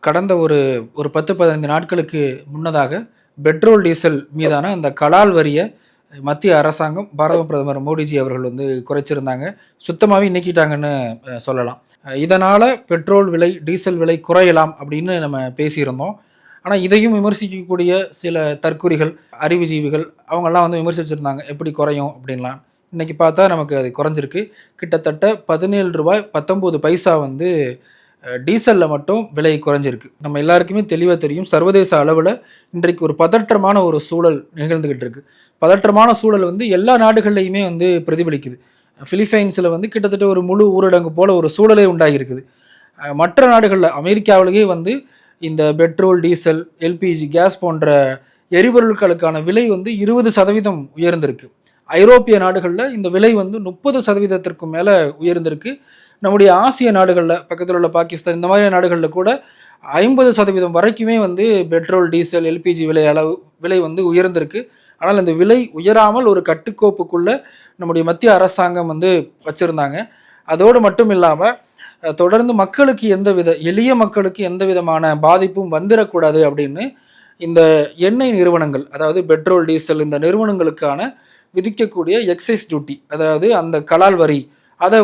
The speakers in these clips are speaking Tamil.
கடந்த ஒரு ஒரு 10-15 நாட்களுக்கு முன்னதாக பெட்ரோல், டீசல் மீதான அந்த கலால் வரிய மத்திய அரசாங்கம், பாரத பிரதமர் மோடிஜி அவர்கள் குறைச்சிருந்தாங்க. சுத்தமாவே நீக்கிட்டாங்கன்னு சொல்லலாம். இதனால பெட்ரோல் விலை, டீசல் விலை குறையலாம் அப்படின்னு நம்ம பேசியிருந்தோம். ஆனா, இதையும் விமர்சிக்கக்கூடிய சில தற்குறிகள், அறிவுஜீவிகள் அவங்கலாம் விமர்சிச்சிருந்தாங்க. எப்படி குறையும் அப்படின்லாம். இன்னைக்கு பார்த்தா நமக்கு அது குறைஞ்சிருக்கு. கிட்டத்தட்ட ₹17.19 டீசலில் மட்டும் விலை குறைஞ்சிருக்கு. நம்ம எல்லாருக்குமே தெளிவாக தெரியும், சர்வதேச அளவில் இன்றைக்கு ஒரு பதற்றமான ஒரு சூழல் நிகழ்ந்துகிட்டு இருக்கு. பதற்றமான சூழல் எல்லா நாடுகள்லையுமே பிரதிபலிக்குது. பிலிப்பைன்ஸில் கிட்டத்தட்ட ஒரு முழு ஊரடங்கு போல ஒரு சூழலே உண்டாகிருக்குது. மற்ற நாடுகளில் அமெரிக்காவிலேயே இந்த பெட்ரோல், டீசல், எல்பிஜி கேஸ் போன்ற எரிபொருட்களுக்கான விலை 20% உயர்ந்திருக்கு. ஐரோப்பிய நாடுகளில் இந்த விலை 30% மேலே உயர்ந்திருக்கு. நம்முடைய ஆசிய நாடுகளில், பக்கத்தில் உள்ள பாகிஸ்தான், இந்த மாதிரி நாடுகளில் கூட 50% வரைக்குமே பெட்ரோல், டீசல், எல்பிஜி விலை உயர்ந்திருக்கு. ஆனால் அந்த விலை உயராமல் ஒரு கட்டுக்கோப்புக்குள்ளே நம்முடைய மத்திய அரசாங்கம் வச்சுருந்தாங்க. அதோடு மட்டும் இல்லாமல் தொடர்ந்து மக்களுக்கு எளிய மக்களுக்கு எந்த விதமான பாதிப்பும் வந்துடக்கூடாது அப்படின்னு இந்த எண்ணெய் நிறுவனங்கள், அதாவது பெட்ரோல், டீசல் இந்த நிறுவனங்களுக்கான விதிக்கக்கூடிய எக்ஸைஸ் டியூட்டி, அதாவது அந்த கலால் வரி, அதை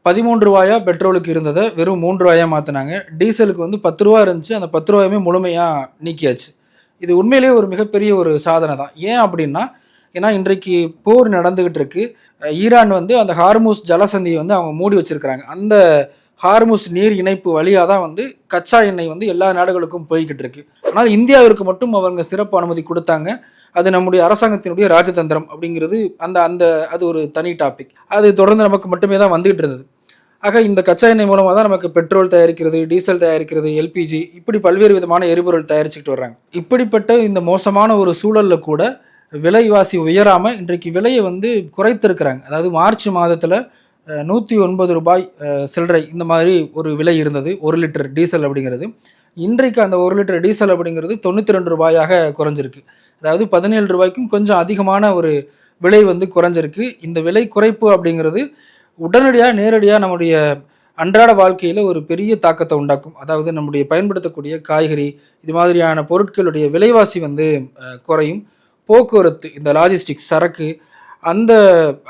₹13 பெட்ரோலுக்கு இருந்ததை வெறும் ₹3 மாற்றினாங்க. டீசலுக்கு ₹10 இருந்துச்சு, அந்த ₹10 முழுமையாக நீக்கியாச்சு. இது உண்மையிலேயே ஒரு மிகப்பெரிய ஒரு சாதனை தான். ஏன் அப்படின்னா, ஏன்னா இன்றைக்கு போர் நடந்துகிட்டு இருக்கு. ஈரான் அந்த ஹார்முஸ் ஜலசந்தியை அவங்க மூடி வச்சிருக்கிறாங்க. அந்த ஹார்முஸ் நீர் இணைப்பு வழியாக தான் கச்சா எண்ணெய் எல்லா நாடுகளுக்கும் போய்கிட்டு இருக்கு. ஆனால் இந்தியாவிற்கு மட்டும் அவங்க சிறப்பு அனுமதி கொடுத்தாங்க. அது நம்முடைய அரசாங்கத்தினுடைய ராஜதந்திரம் அப்படிங்கிறது அது ஒரு தனி டாபிக். அது தொடர்ந்து நமக்கு மட்டுமே தான் வந்துகிட்டு இருந்தது. ஆக இந்த கச்சா எண்ணெய் மூலமாக தான் நமக்கு பெட்ரோல் தயாரிக்கிறது, டீசல் தயாரிக்கிறது, எல்பிஜி, இப்படி பல்வேறு விதமான எரிபொருள் தயாரிச்சுக்கிட்டு வர்றாங்க. இப்படிப்பட்ட இந்த மோசமான ஒரு சூழலில் கூட விலைவாசி உயராமல் இன்றைக்கு விலையை குறைத்திருக்கிறாங்க. அதாவது மார்ச் மாதத்தில் ₹109 சில்லறை இந்த மாதிரி ஒரு விலை இருந்தது 1 லிட்டர் டீசல் அப்படிங்கிறது. இன்றைக்கு அந்த 1 லிட்டர் டீசல் அப்படிங்கிறது ₹92 குறைஞ்சிருக்கு. அதாவது ₹17 கொஞ்சம் அதிகமான ஒரு விலை குறைஞ்சிருக்கு. இந்த விலை குறைப்பு அப்படிங்கிறது உடனடியாக நேரடியாக நம்முடைய அன்றாட வாழ்க்கையில் ஒரு பெரிய தாக்கத்தை உண்டாக்கும். அதாவது நம்முடைய பயன்படுத்தக்கூடிய காய்கறி, இது மாதிரியான பொருட்களுடைய விலைவாசி குறையும். போக்குவரத்து, இந்த லாஜிஸ்டிக்ஸ், சரக்கு,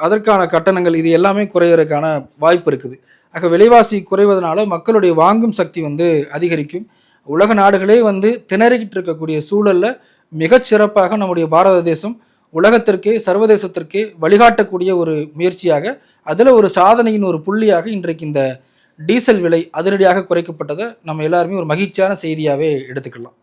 அதற்கான கட்டணங்கள், இது எல்லாமே குறையிறதுக்கான வாய்ப்பு இருக்குது. ஆக விலைவாசி குறைவதனால மக்களுடைய வாங்கும் சக்தி அதிகரிக்கும். உலக நாடுகளே திணறிக்கிட்டு இருக்கக்கூடிய சூழலில் மிகச்சிறப்பாக நம்முடைய பாரத தேசம் உலகத்திற்கே, சர்வதேசத்திற்கே வழிகாட்டக்கூடிய ஒரு முயற்சியாக, அதில் ஒரு சாதனையின் ஒரு புள்ளியாக இன்றைக்கு இந்த டீசல் விலை அதிரடியாக குறைக்கப்பட்டதை நம்ம எல்லாருமே ஒரு மகிழ்ச்சியான செய்தியாகவே எடுத்துக்கலாம்.